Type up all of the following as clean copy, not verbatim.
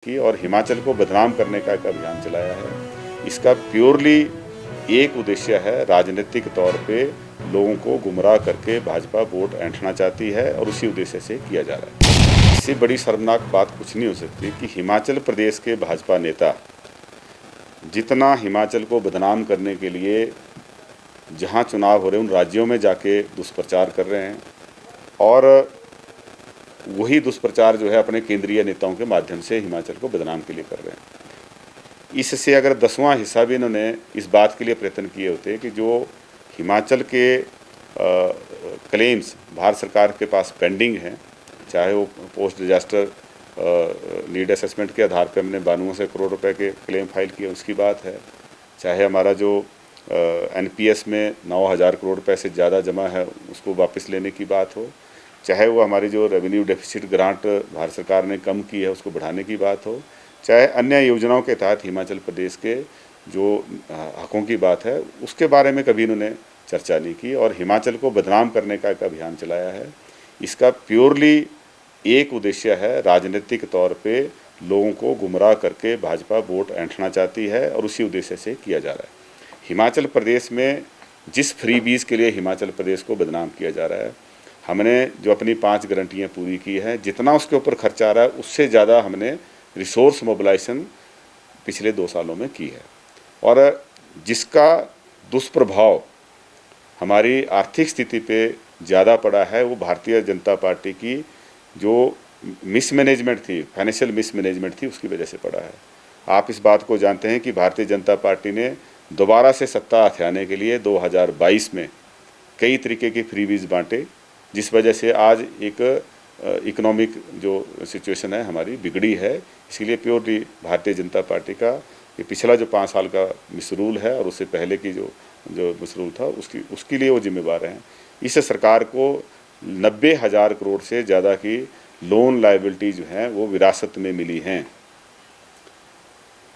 की और हिमाचल को बदनाम करने का एक अभियान चलाया है। इसका प्योरली एक उद्देश्य है, राजनीतिक तौर पे लोगों को गुमराह करके भाजपा वोट ऐंठना चाहती है और उसी उद्देश्य से किया जा रहा है। इससे बड़ी शर्मनाक बात कुछ नहीं हो सकती कि हिमाचल प्रदेश के भाजपा नेता जितना हिमाचल को बदनाम करने के लिए जहां चुनाव हो रहे हैं उन राज्यों में जाके दुष्प्रचार कर रहे हैं और वही दुष्प्रचार जो है अपने केंद्रीय नेताओं के माध्यम से हिमाचल को बदनाम के लिए कर रहे हैं। इससे अगर 10वां हिस्सा भी इन्होंने इस बात के लिए प्रयत्न किए होते कि जो हिमाचल के क्लेम्स भारत सरकार के पास पेंडिंग हैं, चाहे वो पोस्ट डिजास्टर नीड असेसमेंट के आधार पर हमने 9200 करोड़ रुपए के क्लेम फाइल किए उसकी बात है, चाहे हमारा जो एनपीएस में 9000 करोड़ रुपए से ज़्यादा जमा है उसको वापस लेने की बात हो, चाहे वो हमारी जो रेवेन्यू डेफिसिट ग्रांट भारत सरकार ने कम की है उसको बढ़ाने की बात हो, चाहे अन्य योजनाओं के तहत हिमाचल प्रदेश के जो हकों की बात है उसके बारे में कभी इन्होंने चर्चा नहीं की और हिमाचल को बदनाम करने का एक अभियान चलाया है। इसका प्योरली एक उद्देश्य है, राजनीतिक तौर पे लोगों को गुमराह करके भाजपा वोट ऐंठना चाहती है और उसी उद्देश्य से किया जा रहा है। हिमाचल प्रदेश में जिस फ्रीबीज के लिए हिमाचल प्रदेश को बदनाम किया जा रहा है, हमने जो अपनी 5 गारंटियाँ पूरी की है, जितना उसके ऊपर खर्चा आ रहा है उससे ज़्यादा हमने रिसोर्स मोबिलाइजेशन पिछले 2 सालों में की है और जिसका दुष्प्रभाव हमारी आर्थिक स्थिति पे ज़्यादा पड़ा है वो भारतीय जनता पार्टी की जो मिसमैनेजमेंट थी, फाइनेंशियल मिसमैनेजमेंट थी, उसकी वजह से पड़ा है। आप इस बात को जानते हैं कि भारतीय जनता पार्टी ने दोबारा से सत्ता हथियाने के लिए 2022 में कई तरीके के फ्रीबीज बांटे, जिस वजह से आज एक इकोनॉमिक जो सिचुएशन है हमारी बिगड़ी है। इसीलिए प्योरली भारतीय जनता पार्टी का ये पिछला जो 5 साल का मिसरूल है और उससे पहले की जो मिसरूल था उसके लिए वो जिम्मेवार हैं। इस सरकार को 90,000 करोड़ से ज़्यादा की लोन लायबिलिटी जो हैं वो विरासत में मिली हैं।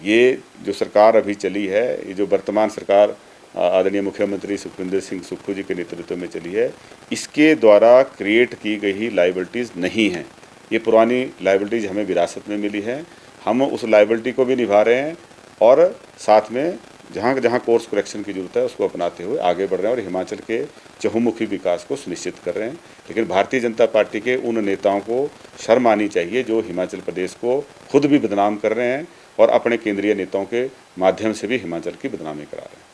ये जो सरकार अभी चली है, ये जो वर्तमान सरकार आदरणीय मुख्यमंत्री सुखविंदर सिंह सुक्खू जी के नेतृत्व में चली है, इसके द्वारा क्रिएट की गई लायबिलिटीज़ नहीं हैं। ये पुरानी लायबिलिटीज़ हमें विरासत में मिली है, हम उस लायबिलिटी को भी निभा रहे हैं और साथ में जहाँ जहाँ कोर्स करेक्शन की जरूरत है उसको अपनाते हुए आगे बढ़ रहे हैं और हिमाचल के चहुमुखी विकास को सुनिश्चित कर रहे हैं। लेकिन भारतीय जनता पार्टी के उन नेताओं को शर्म आनी चाहिए जो हिमाचल प्रदेश को खुद भी बदनाम कर रहे हैं और अपने केंद्रीय नेताओं के माध्यम से भी हिमाचल की बदनामी करा रहे हैं।